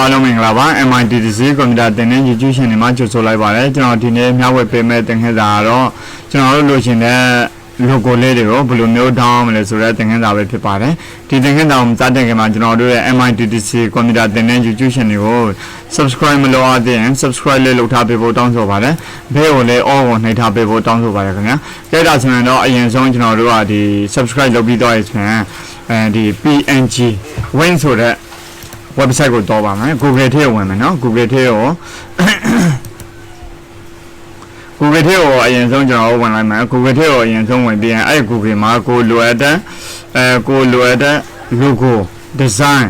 အားလုံးမင်္ဂလာပါ mitdc ကွန်ပျူတာသင်တဲ့ YouTube channel မှာကြိုဆိုလိုက်ပါတယ်ကျွန်တော်ဒီနေ့မျှဝေပေးမယ့်သင်ခန်းစာကတော့ကျွန်တော်တို့လိုချင်တဲ့ logo လေးတွေကိုဘယ်လိုမျိုး down မလဲဆိုတဲ့သင်ခန်းစာပဲဖြစ်ပါတယ်ဒီသင်ခန်းစာကိုစတင်ခင်မှာကျွန်တော်တို့ရဲ့ mitdc ကွန်ပျူတာသင်တဲ့ YouTube channel ကို subscribe မလုပ်သေးရင် subscribe လေးလုပ်ထားပေးဖို့တောင်းဆိုပါတယ်ဘဲကိုလည်း all ကိုနှိပ်ထားပေးဖို့တောင်းဆိုပါတယ်ခင်ဗျာကြိုက်တာဆိုရင်တော့အရင်ဆုံးကျွန်တော်တို့ကဒီ subscribe လုပ်ပြီးတော့ဆိုရင်ဒီ png win ဆိုတဲ့ website ကိုတော့ပါမယ် Google ထဲဝင်မယ်နော် Google ထဲကို Google ထဲကိုအရင်ဆုံးကျွန်တော်ဝင်လိုက်မယ် Google ထဲကိုအရင်ဆုံးဝင်ပြီးရင်အဲ့ Google မှာကိုလိုအပ်တဲ့ logo design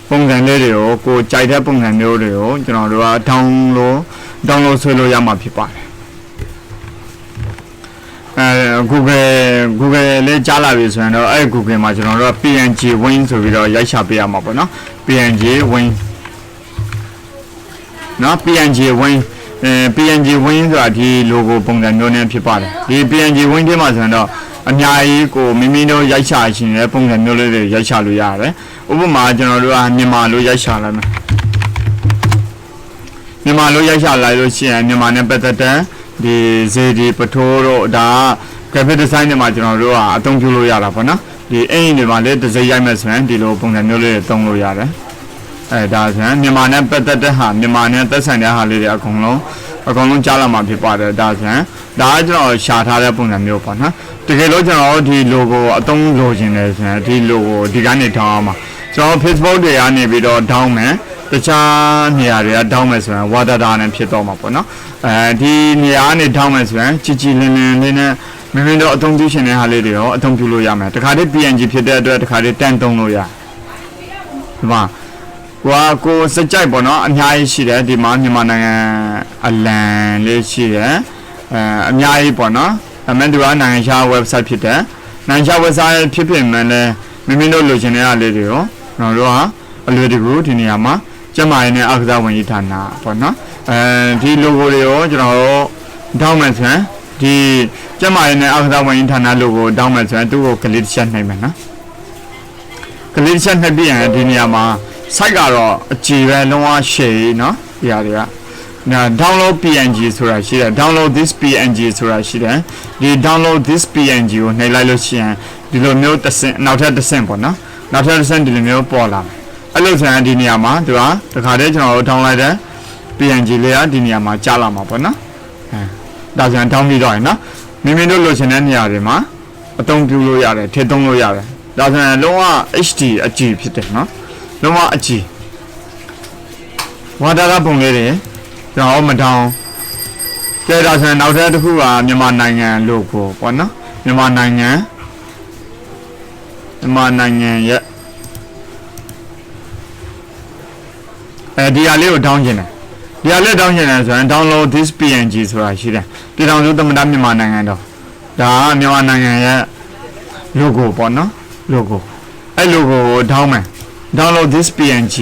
ပုံစံလေးတွေကိုကိုကြိုက်တဲ့ပုံစံမျိုးတွေကိုကျွန်တော်တို့က download ဆွဲလို့ရမှာဖြစ်ပါတယ်Google လေးကြားလာပြီဆိုရင်တော့အဲ့ Google မှာကျွန်တော်တို့က PNG Win ဆိုပြီးတော့ရိုက်ချပေးရမှာပေါ့နော် PNG Win နော် PNG Win PNG Win ဆိုတာဒီ logo ပုံစံမျိုးနဲ့ဖြစ်ပါတယ်ဒီ PNG Win ထဲမှာဆိုရင်တော့အများကြီးကိုမိမိတို့ရိုက်ချရှင်တဲ့ပုံစံမျိုးလေးတွေရိုက်ချလို့ရတယ်ဥပမာကျွန်တော်တို့ကမြန်မာလိုရိုက်ချလိုက်မယ်မြန်မာလိုရိုက်ချလိုက်လို့ရှိရင်မြန်မာနဲ့ပတ်သက်တဲ့ဒီဇေဒီပထိုးတို့ဒါ graphic design တွေမှာကျွန်တော်တို့ကအသုံးပြုလို့ရတာပေါ့နော်ဒီအင်တွေမှာလည်းတစ်စိတ်ရိုက်မယ်ဆိုရင်ဒီလိုပုံစံမျိုးလေးတွေသုံးလို့ရတယ်ဒါဆိုရင်မြန်မာနဲ့ပတ်သက်တဲ့ဟာမြန်မာနဲ့သက်ဆိုင်တဲ့ဟာလေးတွေအကုန်လုံးကြားလာမှာဖြစ်ပါတယ်ဒါဆိုရင်ဒါကကျွန်တော်ရှာထားတဲ့ပုံစံမျိုးပေါ့နော်တကယ်လို့ကျွန်တော်ဒီ logo အသုံးလိုချင်တယ်ဆိုရင်ဒီ logo ဒီကနေထောင်းအောင်ပါကျွန်တော် Facebook တွေကနေပြီးတော့ down မယ်တခြားနေရာတွေက down မယ်ဆိုရင် water data နဲ့ဖြစ်တော့မှာပေါ့နော်ဒီနေရာကနေ down မယ်ဆိုရင်ကြည်လင်းလေးနဲ့မင်းတို့အသုံးပြုရှင်တဲ့ဟာလေးတွေရောအသုံးပြုလို့ရမယ်တခါတည်း PNG ဖြစ်တဲ့အတွက်တခါတည်းတန်းသုံးလို့ရဒီမှာကိုစကြိုက်ပေါ့နော်အများကြီးရှိတယ်ဒီမှာမြန်မာနိုင်ငံအလံလေးရှိတယ်အများကြီးပေါ့နော်အမှန်တူကနိုင်ငံခြား website ဖြစ်တယ်နိုင်ငံခြား website ဖြစ်မှလည်းမင်းတို့လိုချင်တဲ့ဟာလေးတွေရောကျွန်တော်တို့ကအလွယ်တကူဒီနေရာမှာကျမရင်းနဲ့အကစားဝန်ကြီးဌာနပေါ့နော်ဒီ logo တွေရောကျွန်တော်တို့တောင်းမယ်ဆိုရင်ဒီကျမရင်းနဲ့အကစားဝန်ကြီးဌာန logo တောင်းမယ်ဆိုရင်သူ့ကိုကလစ်ချက်နှိပ်မယ်နော်ကလစ်ချက်နှိပ်ပြီးရင်ဒီနေရာမှာ site ကတော့အကြည့်ပဲလုံးဝရှည်နော်ဒီဟာတွေက download PNG ဆိုတာရှိတယ် download this PNG ဆိုတာရှိတယ်ဒီ download this PNG ကိုနှိပ်လိုက်လို့ရှိရင်ဒီလိုမျိုးတစ်ဆင့်နောက်ထပ်တစ်ဆင့်ပေါ့နော်နောက်ထပ်တစ်ဆင့်ဒီလိုမျိုးပေါ်လာမယ်အဲ့လိုဆိုရင်ဒီနေရာမှာသူကတခါတည်းကျွန်တော်တို့ download လိုက်တဲ့ PNG လေးကဒီနေရာမှာကြားလာမှာပေါ့နော်ဒါဆိုရင် down ပြီးတော့ရနော်မိမိတို့လိုချင်တဲ့နေရာတွေမှာအသုံးပြုလို့ရတယ်ထည့်သုံးလို့ရတယ်ဒါဆိုရင်လုံးဝ HD အကြည့်ဖြစ်တယ်နော်လုံးဝအကြည့်ဝါဒကပုံလေးတွေကျွန်တော်မတောင်းကြဲဒါဆိုရင်နောက်ထပ်တစ်ခုကမြန်မာနိုင်ငံ logo ပေါ့နော်မြန်မာနိုင်ငံရဲ့ဒီဟာလေးကိုတောင်းကျင်တယ်ဒီဟာလေးတောင်းကျင်တယ်ဆိုရင် download this PNG ဆိုတာရှိတယ်ပြည်ထောင်စုသမ္မတမြန်မာနိုင်ငံတော့ဒါကမြန်မာနိုင်ငံရဲ့ logo ပေါ့နော် logo အဲ့ logo ကိုတောင်းမယ် download this PNG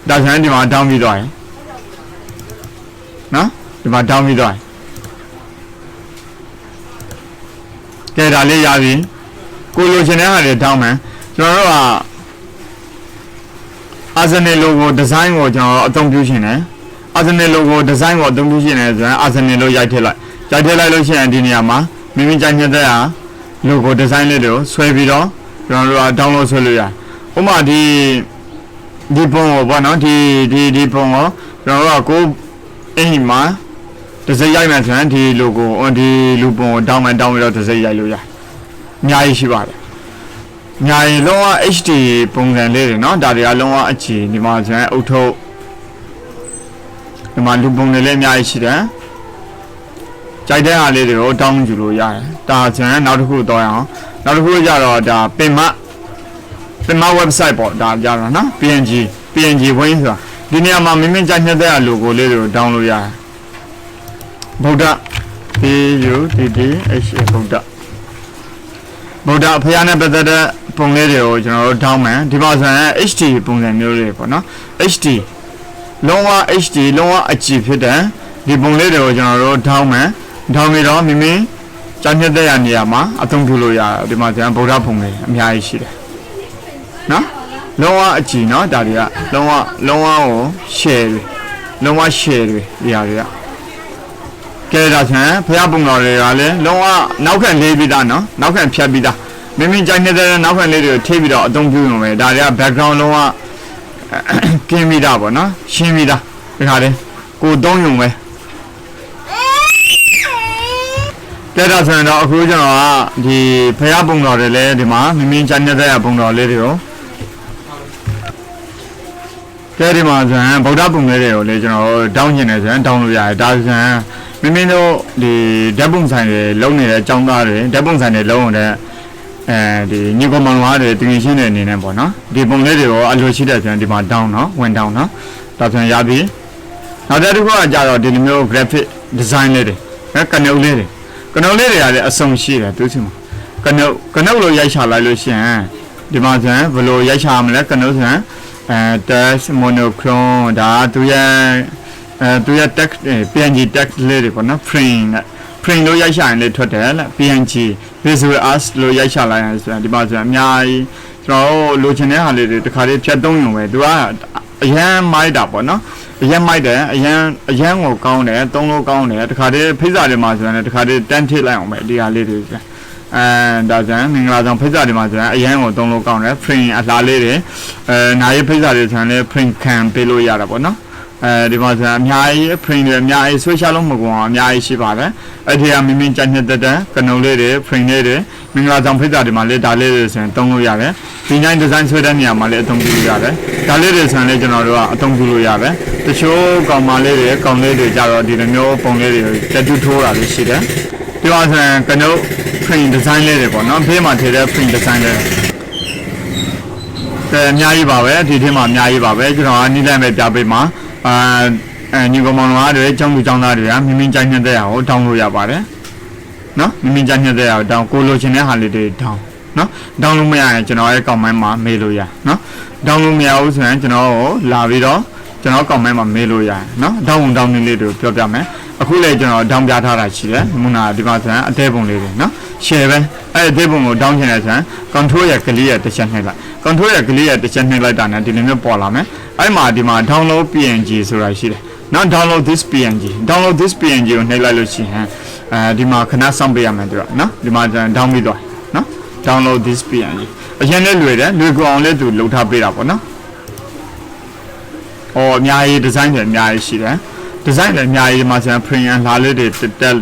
ဒါဆိုရင်ဒီမှာ down ပြီးတော့ရယ်နော်ဒီမှာ down ပြီးတော့ရယ်ကဲဒါလေးရပြီကိုလိုချင်တဲ့ဟာတွေ down မယ်ကျွန်တော်တို့ကArsenal logo design ကိုကျွန်တော်အသုံးပြုရှင်တယ် Arsenal logo design ကိုအသုံးပြုရှင်တယ်ဆိုရင် Arsenal လို့ရိုက်ထည့်လိုက်လို့ရှိရင်ဒီနေရာမှာမိမိကြိုက်တဲ့ဟာ logo design လေးတွေကိုဆွဲပြီးတော့ကျွန်တော်တို့က download ဆွဲလို့ရတယ်ဥပမာဒီပုံကိုပေါ့နော်ဒီပုံကိုကျွန်တော်တို့ကကိုအင်ကြီးမှာတစ်စိတ်ရိုက်မှဆိုရင်ဒီ logo ဒီလူပုံကိုတောင်းပြီးတော့တစ်စိတ်ရိုက်လို့ရအများကြီးရှိပါတယ်အများကြီးလုံးဝ HD ပုံစံလေးတွေနော်ဒါတွေကလုံးဝအခြေဒီမှာဆိုရင်အုတ်ထုတ်ဒီမှာလူပုံတွေလည်းအများကြီးရှိတယ်ကြိုက်တဲ့ဟာလေးတွေကိုတောင်းယူလို့ရတယ်ဒါဆိုရင်နောက်တစ်ခုတော့အောင်နောက်တစ်ခုကြတော့ဒါပင်မ website ပေါ့ဒါကြတော့နော် PNG Win ဆိုတာဒီနေရာမှာမိမိကြိုက်တဲ့ logo လေးတွေကို down လို့ရတယ်ဗုဒ္ဓ BUDDH ဗုဒ္ဓဖျားနဲ့ပတ်သက်တဲ့ပုံလေးတွေကိုကျွန်တော်တို့ down မယ်ဒီမှာဆိုရင် HD ပုံစံမျိုးတွေပေါ့နော် HD လုံးဝ HD လုံးဝအကြည့်ဖြစ်တဲ့ဒီပုံလေးတွေကိုကျွန်တော်တို့ down မယ် down ပြီးတော့မိမိကြိုက်တဲ့နေရာမှာအသုံးပြုလို့ရတယ်ဒီမှာဆိုရင်ဗုဒ္ဓပုံလေးအများကြီးရှိတယ်နော် Lower a Gino, Daria, lower share, lower share, Yaria. Get us, Payabung or lower, now can lay it down, now can Piabida. Maybe China, now can lay it, take it out, don't do away, Daria, background lower, came it up, no? Shimida, go down away. Get us an original, the Payabung or the lady, maybe China, they are bung or lady. Get him as a Bodabung radio, down in as and down the dozen. Mimino, the Dabung sign, lonely, John Gary, Dabung sign alone, the Nicoman, the Tunisian in Ebona, the Bung radio, Alucidas and the down, went down, that's an Yabi. Now that you go a jar of the new graphic design lady, a canoe lady. Canoe lady, a song sheet, to him. Canoe Yasha Lucian, the Mazan, Velo Yasham, Canoe. Text monochrome da tu ya text PNG text လေးတွေပေါ့နော် print လို့ရိုက်ရှာရင်လည်းထွက်တယ်လား PNG visual arts လို့ရိုက်ရှာလိုက်ရင်ဆိုတာဒီမှာဆိုအများကြီးကျွန်တော်လိုချင်တဲ့ဟာလေးတွေတစ်ခါလေးဖြတ်သုံးရုံပဲသူကအရန်မိုက်တာပေါ့နော်အရန်မိုက်တယ်အရန်ကိုကောင်းတယ်သုံးလို့ကောင်းတယ်တစ်ခါလေးဖိစာတွေမှာဆိုရင်လည်းတစ်ခါလေးတန်းထည့်လိုက်အောင်ပဲဒီဟာလေးတွေဒါကြောင့်မင်္ဂလာဆောင်ဖိစာတွေမှာဆိုရင်အရန်ကိုသုံးလို့ကောင်းတယ် print အလားလေးတွေနိုင်ဖိစာတွေဆိုရင်လည်း print ခံပေးလို့ရတာပေါ့နော်ဒီမှာဆိုရင်အများကြီး print တွေအများကြီး social လုံးမကွာအများကြီးရှိပါတယ်အဲ့ဒီကမိမိကြိုက်တဲ့ကနုံလေးတွေ print လေးတွေမင်္ဂလာဆောင်ဖိစာတွေမှာလည်းဒါလေးတွေဆိုရင်သုံးလို့ရတယ်ဒီတိုင်း design ဆွဲတဲ့နေရာမှာလည်းအသုံးပြုလို့ရတယ်ဒါလေးတွေဆိုရင်လည်းကျွန်တော်တို့ကအသုံးပြုလို့ရတယ်တချို့ကောင်မလေးတွေကောင်လေးတွေကြတော့ဒီလိုမျိုးပုံလေးတွေတက်တူထိုးတာလေးရှိတယ်ဒီမှာဆိုရင်ကနုံ print design လေးတွေပေါ့နော်ဖေးမှာထည့်တဲ့ print design လေးအများကြီးပါပဲဒီထဲမှာအများကြီးပါပဲကျွန်တော်ကနိလန့်ပဲပြပေးမှာညီကောင်မောင်တို့တွေကျောင်းသူကျောင်းသားတွေကမိမိကြိုက်နေတဲ့ဟာကိုတောင်းလို့ရပါတယ်နော်မိမိကြိုက်နေတဲ့ဟာကိုတောင်းကိုလိုချင်တဲ့ဟာလေးတွေတောင်းနော်တောင်းလို့မရရင်ကျွန်တော်ရဲ့ကောက်မိုင်းမှာမေးလို့ရနော်တောင်းလို့မရဘူးဆိုရင်ကျွန်တော်ကိုလာပြီးတော့ကျွန်တော်ကောက်မိုင်းမှာမေးလို့ရနော်တောင်းတောင်းလေးတွေပြောပြမယ်အခုလေကျွန်တော်တောင်းပြထားတာရှိတယ်မုနာဒီမှာဆိုရင်အသေးပုံလေးတွေနော် share ပဲအဲ့အသေးပုံကိုတောင်းချင်တယ်ဆိုရင် control ရဲ့ clear ရဲ့တစ်ချက်နှိပ်လိုက် control ရဲ့ clear ရဲ့တစ်ချက်နှိပ်လိုက်တာနဲ့ဒီလိုမျိုးပေါ်လာမယ်အဲ့မှာဒီမှာ download png ဆိုတာရှိတယ်နော် download this png ကိုနှိပ်လိုက်လို့ရှိရင်ဒီမှာခဏစောင့်ပေးရမယ်သူကနော်ဒီမှာကျွန်တော် down ပြီးသွားနော် download this png အရင်လည်းလွယ်တယ်လွယ်ကူအောင်လည်းသူလုပ်ထားပေးတာပေါ့နော်အများကြီး design တွေအများကြီးရှိတယ် design တွေအများကြီးဒီမှာကျွန်တော် print လာလေးတွေ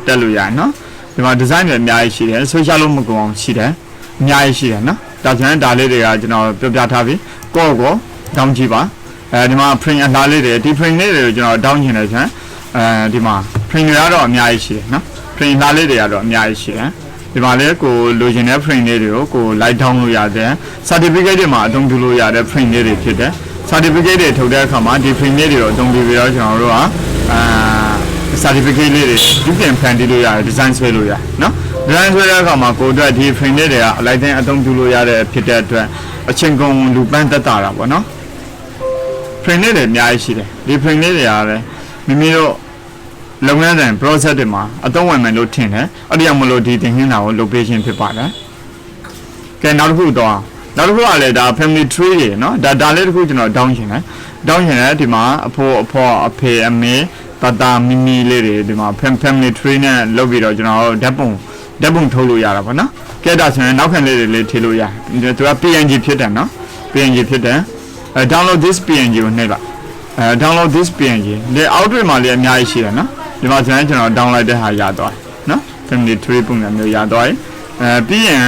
တက်လို့ရတယ်နော်ဒီမှာ design တွေအများကြီးရှိတယ် social လို့မကုန်အောင်ရှိတယ်အများကြီးရှိတယ်နော်ဒါဆိုရင်ဒါလေးတွေကကျွန်တော်ပြောပြထားပြီကိုတောင်းကြည့်ပါဒီမှာ print အလားလေးတွေဒီ print လေးတွေကိုကျွန်တော်တောင်းချင်တယ်ဆိုရင်ဒီမှာ print တွေကတော့အများကြီးရှိတယ်နော် print အလားလေးတွေကတော့အများကြီးရှိတယ်ဒီမှာလည်းကိုလိုချင်တဲ့ print လေးတွေကိုကို light down လို့ရတယ် certificate တွေမှာအသုံးပြုလို့ရတဲ့ print လေးတွေဖြစ်တယ် certificate တွေထုတ်တဲ့အခါမှာဒီ print လေးတွေကိုအသုံးပြုပြီးတော့ကျွန်တော်တို့ကcertificate လေးတွေဒီပြန်ဖန်တီးလို့ရတယ် design ဆွဲလို့ရနော် design ဆွဲတဲ့အခါမှာကိုအတွက်ဒီ print လေးတွေကအလိုက်တိုင်းအသုံးပြုလို့ရတဲ့ဖြစ်တဲ့အတွက်အချိန်ကုန်လူပန်းတက်တာပေါ့နော် print လေးတွေအများကြီးရှိတယ်ဒီ print လေးတွေကလည်းမိမိတို့လုပ်ငန်းစဉ် process တွေမှာအသုံးဝင်မယ်လို့ထင်တယ်အဲ့ဒီကြောင့်မလို့ဒီသင်ခန်းစာကိုလုပ်ပေးခြင်းဖြစ်ပါတယ်ကဲနောက်တစ်ခုတော့နောက်တစ်ခုကလည်းဒါ family tree တွေနော်ဒါလေးတစ်ခုကျွန်တော်တောင်းချင်တယ်ဒီမှာအဖိုးအဖေအဖေအမေတမီမီလေးတွေဒီမှာ family tree နဲ့လုပ်ပြီးတော့ကျွန်တော်ဓာတ်ပုံထုတ်လို့ရတာပေါ့နော်ကဲဒါဆိုရင်နောက်ခံလေးတွေလေးထည့်လို့ရတယ်သူက PNG ဖြစ်တယ်နော် PNG ဖြစ်တယ်download this PNG ကိုနှိပ်လိုက်download this PNG ဒီ output မှာလည်းအများကြီးရှိတယ်နော်ဒီမှာဆိုရင်ကျွန်တော် download တဲ့ဟာရသွားနော် family tree ပုံစံမျိုးရသွားပြီပြီးရင်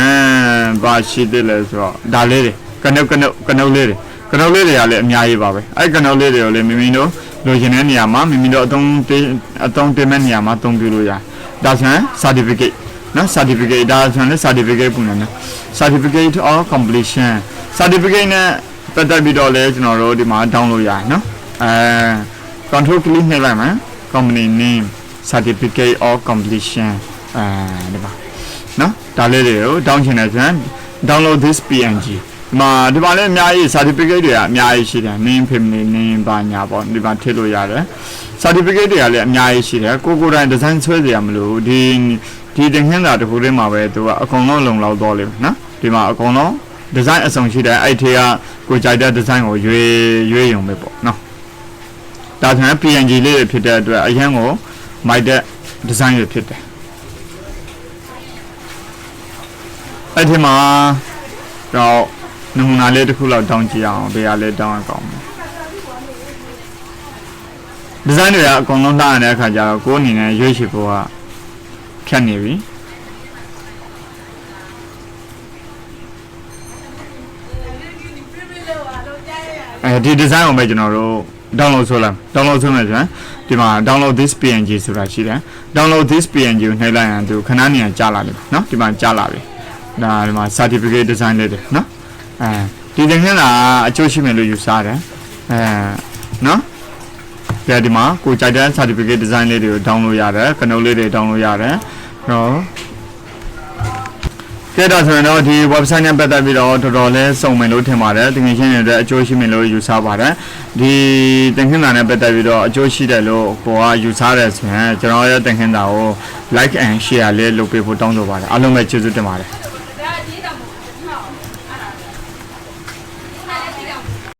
ဘာရှိသေးလဲဆိုတော့ဒါလေးတွေကနုတ်လေးတွေကလည်းအများကြီးပါပဲအဲ့ကနုတ်လေးတွေကိုလည်းမိမိတို့လိုချင်တဲ့နေရာမှာမိမိတို့အသုံးတင်မဲ့နေရာမှာသုံးပြလို့ရတယ်ဒါဆိုရင် certificate နော် certificate ဒါဆိုရင် certificate ပုံစံမျိုး certificate of completion certificate နဲ့ပတ်သက်ပြီးတော့လည်းကျွန်တော်တို့ဒီမှာ download ရတယ်နော်control click နှိပ်လိုက်မယ် company name certificate of completion ဒီမှာနော်ဒါလေးတွေကို down ချင်တယ်ဆိုရင် download this png ဒီမှာလည်းအများကြီး certificate တွေကအများကြီးရှိတယ် name family name ဘာညာပေါ့ဒီမှာထည့်လို့ရတယ် certificate တွေကလည်းအများကြီးရှိတယ်ကိုယ်တိုင် design ဆွဲစရာမလိုဒီသင်ခန်းစာတစ်ခုတည်းမှာပဲသူကအကုန်လုံးလုံလောက်တော့လိမ့်မယ်နော်ဒီမှာအကုန်လုံး design အစုံရှိတယ်အဲ့ထဲက ကိုကြိုက်တဲ့ design ကိုရွေးရုံပဲပေါ့နော်ဒါဆိုရင် PNG လေးတွေဖြစ်တဲ့အတွက်အရင်ကိုမိုက်တဲ့ design တွေဖြစ်တယ်အဲ့ဒီမှာတော့နမူနာလေးတစ်ခုလောက်တောင်းကြည့်အောင်ဘယ်ဟာလဲတောင်းရအောင်ဒီဇိုင်းတွေကအကုန်လုံးလှရတဲ့အခါကျတော့ကိုယ်အနေနဲ့ရွေးချယ်ဖို့ကဖြတ်နေပြီဒီဒီဇိုင်းကိုပဲကျွန်တော်တို့ download ဆိုလိုက် download ဆိုမယ်ဆိုရင်ဒီမှာ download this png ဆိုတာရှိတယ် download this png ကိုနှိပ်လိုက်ရင်သူခဏနေကြာလာလိမ့်မယ်เนาะဒီမှာကြာလာပြီဒါဒီမှာ certificate design လေးတွေเนาะဒီသင်ခန်းစာအကျိုးရှိမယ်လို့ယူဆတယ်เนาะဒီမှာကိုကြိုက်တဲ့ certificate design လေးတွေကို download ရတယ်ကနုတ်လေးတွေ download ရတယ်เนาะကဲဒါဆိုရင်တော့ဒီ website နဲ့ပတ်သက်ပြီးတော့တော်တော်လေးစုံမယ်လို့ထင်ပါတယ်သင်ခန်းရှင်တွေအတွက်အကျိုးရှိမယ်လို့ယူဆပါတယ်ဒီသင်ခန်းစာနဲ့ပတ်သက်ပြီးတော့အကျိုးရှိတယ်လို့ကိုကယူဆတယ်ဆိုရင်ကျွန်တော်ရဲ့သင်ခန်းစာကို like and share လေးလုပ်ပေးဖို့တောင်းဆိုပါတယ်အားလုံးပဲကျေးဇူးတင်ပါတယ်